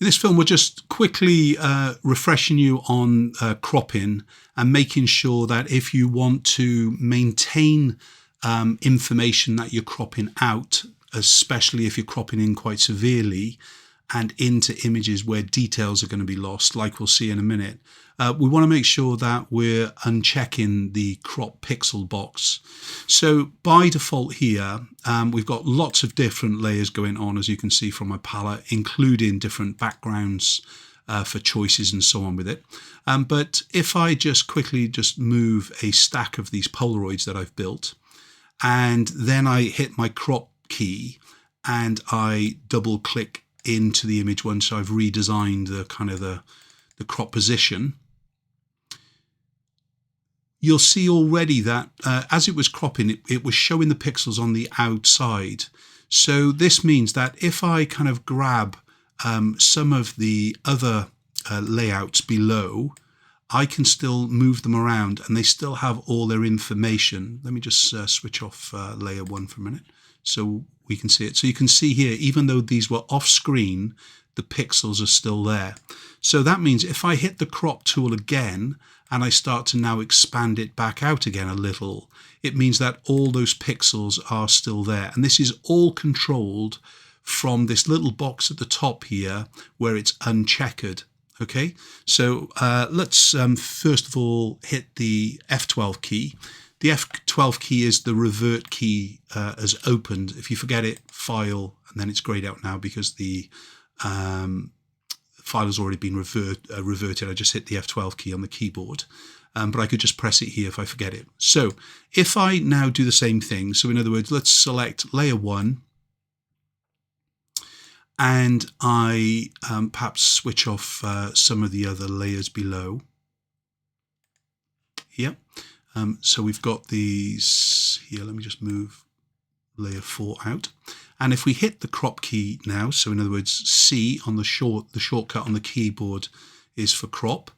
In this film, we're just quickly refreshing you on cropping and making sure that if you want to maintain information that you're cropping out, especially if you're cropping in quite severely and into images where details are going to be lost, like we'll see in a minute, we want to make sure that we're unchecking the crop pixel box. So by default here, we've got lots of different layers going on, as you can see from my palette, including different backgrounds for choices and so on with it. But if I just quickly move a stack of these Polaroids that I've built, and then I hit my crop key and I double click into the image once I've redesigned the kind of the crop position, you'll see already that as it was cropping, it was showing the pixels on the outside. So this means that if I kind of grab some of the other layouts below, I can still move them around and they still have all their information. Let me just switch off layer 1 for a minute so we can see it. So you can see here, even though these were off screen, the pixels are still there. So that means if I hit the crop tool again and I start to now expand it back out again a little, it means that all those pixels are still there. And this is all controlled from this little box at the top here where it's uncheckered. Okay, so let's first of all hit the F12 key. The F12 key is the revert key as opened. If you forget it, file, and then it's grayed out now because the file has already been reverted. I just hit the F12 key on the keyboard, but I could just press it here if I forget it. So if I now do the same thing, so in other words, let's select layer 1, and I perhaps switch off some of the other layers below. Yep. So we've got these here. Let me just move layer 4 out. And if we hit the crop key now, so in other words, C on the shortcut on the keyboard is for crop.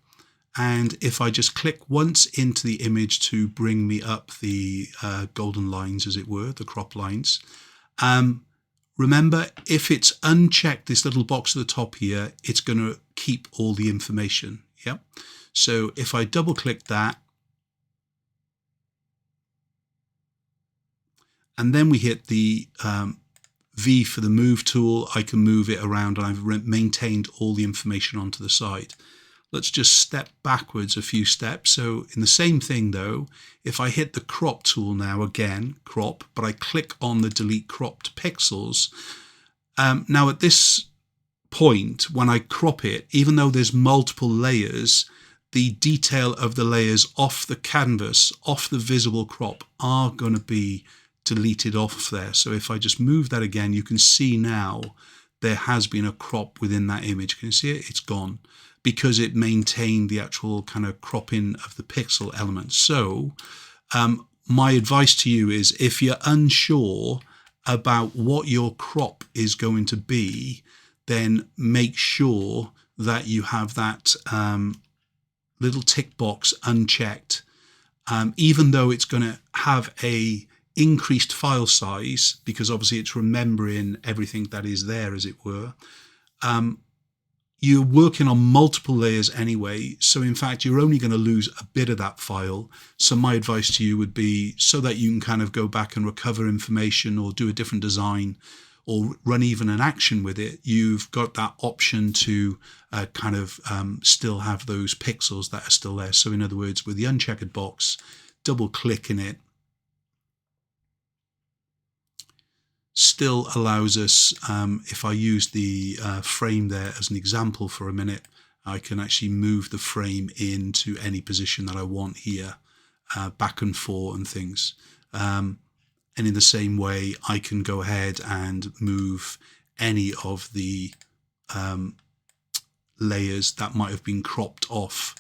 And if I just click once into the image to bring me up the golden lines, as it were, the crop lines, remember, if it's unchecked, this little box at the top here, it's going to keep all the information. Yep. So if I double click that, and then we hit the V for the move tool, I can move it around and I've maintained all the information onto the side. Let's just step backwards a few steps. So in the same thing though, if I hit the crop tool now, again, crop, but I click on the delete cropped pixels. Now at this point, when I crop it, even though there's multiple layers, the detail of the layers off the canvas, off the visible crop, are going to be deleted off there. So if I just move that again, you can see now there has been a crop within that image. Can you see it? It's gone because it maintained the actual kind of cropping of the pixel elements. So my advice to you is, if you're unsure about what your crop is going to be, then make sure that you have that little tick box unchecked, even though it's going to have a increased file size, because obviously it's remembering everything that is there, as it were. You're working on multiple layers anyway, so in fact you're only going to lose a bit of that file. So my advice to you would be, so that you can kind of go back and recover information or do a different design or run even an action with it, you've got that option to kind of still have those pixels that are still there. So in other words, with the uncheckered box, double click in it, still allows us, if I use the frame there as an example for a minute, I can actually move the frame into any position that I want here, back and forth and things. And in the same way, I can go ahead and move any of the layers that might have been cropped off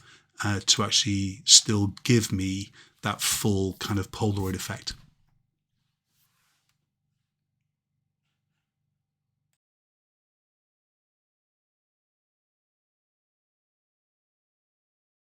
to actually still give me that full kind of Polaroid effect.